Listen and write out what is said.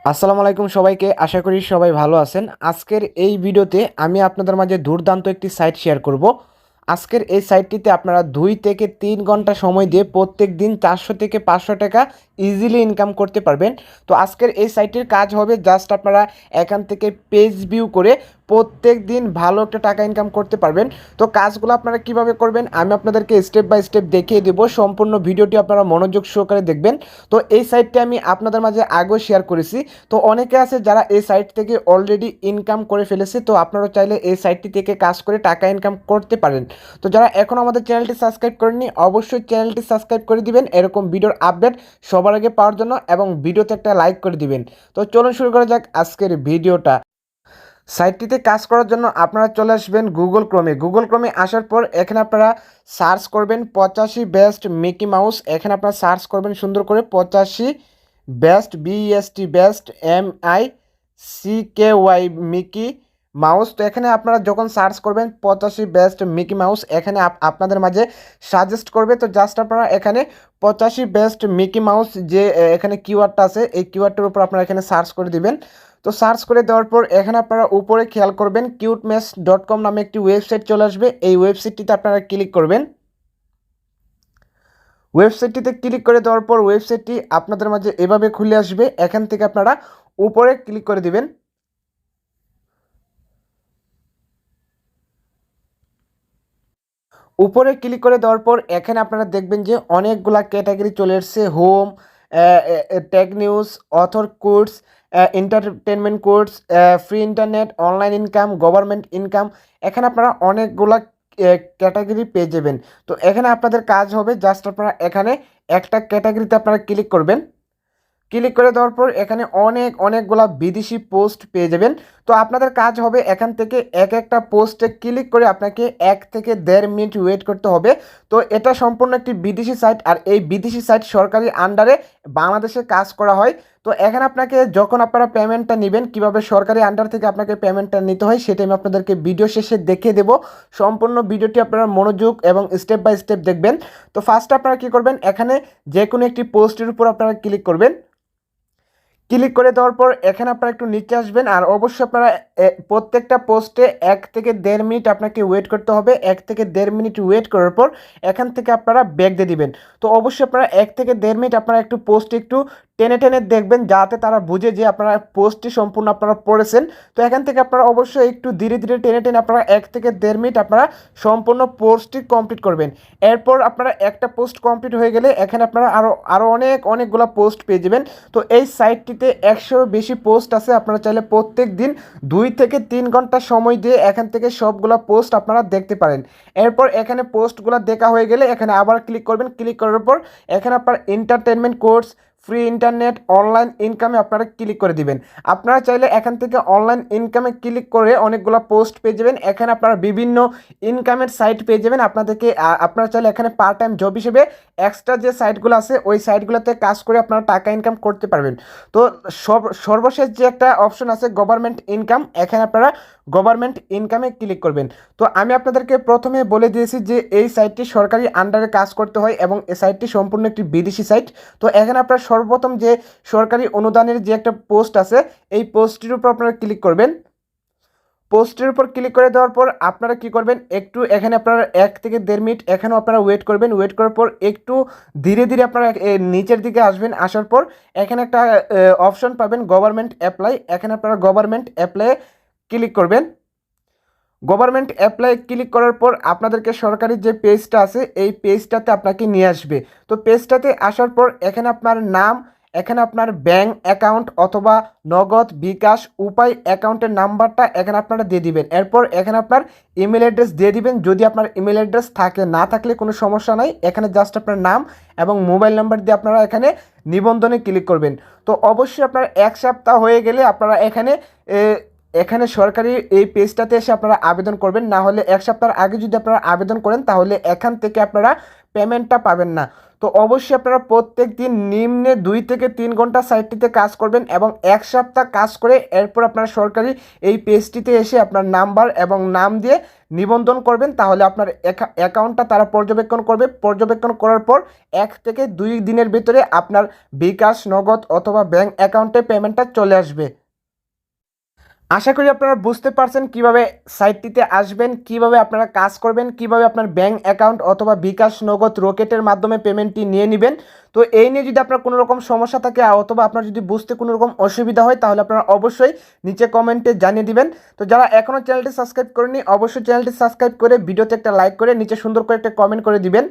আসসালামু আলাইকুম সবাইকে। আশা করি সবাই ভালো আছেন। আজকের এই ভিডিওতে আমি আপনাদের মাঝে দুর্দান্ত একটি সাইট শেয়ার করব। আজকের এই সাইটটিতে আপনারা 2 থেকে 3 ঘন্টা সময় দিয়ে প্রত্যেক দিন 400 থেকে 500 টাকা ইজিলি ইনকাম করতে পারবেন। তো আজকের এই সাইটের কাজ হবে জাস্ট আপনারা এখান থেকে পেজ ভিউ করে প্রত্যেক দিন ভালো একটা টাকা ইনকাম করতে পারবেন। তো কাজগুলো আপনারা কিভাবে করবেন আমি আপনাদেরকে স্টেপ বাই স্টেপ দেখিয়ে দেবো। সম্পূর্ণ ভিডিওটি আপনারা মনোযোগ সহকারে দেখবেন। তো এই সাইটটি আমি আপনাদের মাঝে আগেও শেয়ার করেছি। তো অনেকে আছে যারা এই সাইট থেকে অলরেডি ইনকাম করে ফেলেছে। তো আপনারা চাইলে এই সাইটটি থেকে কাজ করে টাকা ইনকাম করতে পারেন। তো যারা এখন আমাদের চ্যানেলটি সাবস্ক্রাইব করেননি অবশ্যই চ্যানেলটি সাবস্ক্রাইব করে দিবেন এরকম ভিডিওর আপডেট সবার আগে পাওয়ার জন্য, এবং ভিডিওতে একটা লাইক করে দিবেন। তো চলুন শুরু করা যাক আজকের ভিডিওটা। সাইটটিতে কাজ করার জন্য আপনারা চলে আসবেন গুগল ক্রোমে আসার পর এখানে আপনারা সার্চ করবেন 85 বেস্ট মিকি মাউস। এখানে আপনারা সার্চ করবেন সুন্দর করে 85 best best MICKY Mickey mouse. তো এখানে আপনারা যখন সার্চ করবেন 85 বেস্ট মিকি মাউস এখানে আপনাদের মাঝে সাজেস্ট করবে। তো জাস্ট আপনারা এখানে 85 বেস্ট মিকি মাউস যে এখানে কিওয়ার্ডটা আছে এই কিওয়ার্ডটার উপর আপনারা এখানে সার্চ করে দিবেন। তো সার্চ করে দেওয়ার পর এখানে আপনারা উপরে খেয়াল করবেন cutemesh.com নামে একটি ওয়েবসাইট চলে আসবে। এই ওয়েবসাইটটিতে আপনারা ক্লিক করবেন। ওয়েবসাইটটিতে ক্লিক করে দেওয়ার পর ওয়েবসাইটটি আপনাদের মাঝে এভাবে খুলে আসবে। এখান থেকে আপনারা উপরে ক্লিক করে দিবেন। উপরে ক্লিক করে দেওয়ার পর এখানে আপনারা দেখবেন যে অনেকগুলা ক্যাটাগরি চলে এসছে। Home, tech news, author course, entertainment course, free internet, online income, government income. এখানে আপনারা অনেকগুলা ক্যাটাগরি পেয়ে যাবেন। তো এখানে আপনাদের কাজ হবে জাস্ট আপনারা এখানে একটা ক্যাটাগরিতে আপনারা ক্লিক করবেন। ক্লিক করে দেওয়ার পর এখানে অনেকগুলা বিদেশি পোস্ট পেয়ে যাবেন। তো আপনাদের কাজ হবে এখান থেকে এক একটা পোস্টে ক্লিক করে আপনাকে 1 থেকে 1.5 মিনিট ওয়েট করতে হবে। তো এটা সম্পূর্ণ একটি বিদেশি সাইট, আর এই বিদেশি সাইট সরকারি আন্ডারে বাংলাদেশে কাজ করা হয়। তো এখানে আপনাকে যখন আপনারা পেমেন্টটা নেবেন, কিভাবে সরকারি আন্ডার থেকে আপনাকে পেমেন্টটা নিতে হয় সেটা আমি আপনাদেরকে ভিডিও শেষে দেখিয়ে দেবো। সম্পূর্ণ ভিডিওটি আপনারা মনোযোগ এবং স্টেপ বাই স্টেপ দেখবেন। তো ফার্স্ট আপনারা কী করবেন, এখানে যে কোনো একটি পোস্টের উপর আপনারা ক্লিক করবেন। ক্লিক করে দেওয়ার পর এখানে আপনারা একটু নিচে আসবেন, আর অবশ্যই আপনারা প্রত্যেকটা পোস্টে 1 থেকে 1.5 মিনিট আপনাকে ওয়েট করতে হবে। 1 থেকে 1.5 মিনিট ওয়েট করার পর এখান থেকে আপনারা ব্যাক দিয়ে দিবেন। তো অবশ্যই আপনারা 1 থেকে 1.5 মিনিট আপনারা একটু পোস্টে একটু টেনে টেনে দেখবেন যাতে তারা বুঝে যে আপনারা পোস্টটি সম্পূর্ণ আপনারা পড়েছেন। তো এখান থেকে আপনারা অবশ্যই একটু ধীরে ধীরে টেনে টেনে আপনারা 1 থেকে 1.5 মিনিট আপনারা সম্পূর্ণ পোস্টটি কমপ্লিট করবেন। এরপর আপনারা একটা পোস্ট কমপ্লিট হয়ে গেলে এখানে আপনারা আরও অনেকগুলো পোস্ট পেয়ে যাবেন। তো এই সাইটটিতে 100 বেশি পোস্ট আছে। আপনারা চাইলে প্রত্যেক দিন 2 থেকে 3 ঘন্টা সময় দিয়ে এখান থেকে সবগুলো পোস্ট আপনারা দেখতে পারেন। এরপর এখানে পোস্টগুলো দেখা হয়ে গেলে এখানে আবার ক্লিক করবেন। ক্লিক করার পর এখানে আপনার entertainment course, free internet, online ইনকামে আপনারা ক্লিক করে দিবেন। আপনারা চাইলে এখান থেকে অনলাইন ইনকামে ক্লিক করে অনেকগুলো পোস্ট পেয়ে যাবেন। এখানে আপনারা বিভিন্ন ইনকামের সাইট পেয়ে যাবেন। আপনারা চাইলে এখানে পার্ট টাইম জব হিসেবে এক্সট্রা যে সাইটগুলো আছে ওই সাইটগুলোতে কাজ করে আপনারা টাকা ইনকাম করতে পারবেন। তো সর্বশেষ যে একটা অপশন আছে গভর্নমেন্ট ইনকাম, এখানে আপনারা গভর্নমেন্ট ইনকামে ক্লিক করবেন। তো আমি আপনাদেরকে প্রথমে বলে দিয়েছি যে এই সাইটটি সরকারি আন্ডারে কাজ করতে হয় এবং এই সাইটটি সম্পূর্ণ একটি বিদেশি সাইট। তো এখানে আপনারা সর্বপ্রথম যে সরকারি অনুদানের যে একটা পোস্ট আছে এই পোস্টটির উপর আপনারা ক্লিক করবেন। পোস্টের উপর ক্লিক করে দেওয়ার পর আপনারা কি করবেন, একটু এখানে আপনারা 1 থেকে 1.5 মিনিট এখানেও আপনারা ওয়েট করবেন। ওয়েট করার পর একটু ধীরে ধীরে আপনারা নিচের দিকে আসবেন। আসার পর এখানে একটা অপশন পাবেন গভর্নমেন্ট অ্যাপ্লাই। এখানে আপনারা গভর্নমেন্ট অ্যাপ্লাই ক্লিক করবেন। গভর্নমেন্ট অ্যাপ্লাই ক্লিক করার পর আপনাদেরকে সরকারি যে পেজটা আছে এই পেজটাতে আপনাকে নিয়ে আসবে। তো পেজটাতে আসার পর এখানে আপনার নাম, এখানে আপনার ব্যাঙ্ক অ্যাকাউন্ট অথবা নগদ, বিকাশ, উপায় অ্যাকাউন্টের নাম্বারটা এখানে আপনারা দিয়ে দিবেন। এরপর এখানে আপনার ইমেল অ্যাড্রেস দিয়ে দিবেন। যদি আপনার ইমেল অ্যাড্রেস থাকে, না থাকলে কোনো সমস্যা নাই। এখানে জাস্ট আপনার নাম এবং মোবাইল নাম্বার দিয়ে আপনারা এখানে নিবন্ধনে ক্লিক করবেন। তো অবশ্যই আপনার 1 সপ্তাহ হয়ে গেলে আপনারা এখানে সরকারি এই পেজটাতে এসে আপনারা আবেদন করবেন। না হলে 1 সপ্তাহের আগে যদি আপনারা আবেদন করেন তাহলে এখান থেকে আপনারা পেমেন্টটা পাবেন না। তো অবশ্যই আপনারা প্রত্যেক দিন নিম্নে 2 থেকে 3 ঘন্টা সাইটটিতে কাজ করবেন এবং 1 সপ্তাহ কাজ করে এরপর আপনারা সরকারি এই পেজটিতে এসে আপনার নাম্বার এবং নাম দিয়ে নিবন্ধন করবেন। তাহলে আপনার অ্যাকাউন্টটা তারা পর্যবেক্ষণ করবে। পর্যবেক্ষণ করার পর 1 থেকে 2 দিনের ভিতরে আপনার বিকাশ, নগদ অথবা ব্যাংক অ্যাকাউন্টে পেমেন্টটা চলে আসবে। আশা করি আপনারা বুঝতে পারছেন কিভাবে সাইটটিতে আসবেন, কিভাবে আপনারা কাজ করবেন, কিভাবে আপনার ব্যাংক অ্যাকাউন্ট অথবা বিকাশ, নগদ, রকেটের মাধ্যমে পেমেন্টটি নিয়ে নেবেন। তো এই নিয়ে যদি আপনার কোনো রকম সমস্যা থাকে অথবা আপনার যদি বুঝতে কোনো রকম অসুবিধা হয় তাহলে আপনারা অবশ্যই নিচে কমেন্টে জানিয়ে দিবেন। তো যারা এখনও চ্যানেলটি সাবস্ক্রাইব করেনি অবশ্যই চ্যানেলটি সাবস্ক্রাইব করে ভিডিওতে একটা লাইক করে নিচে সুন্দর করে একটা কমেন্ট করে দিবেন।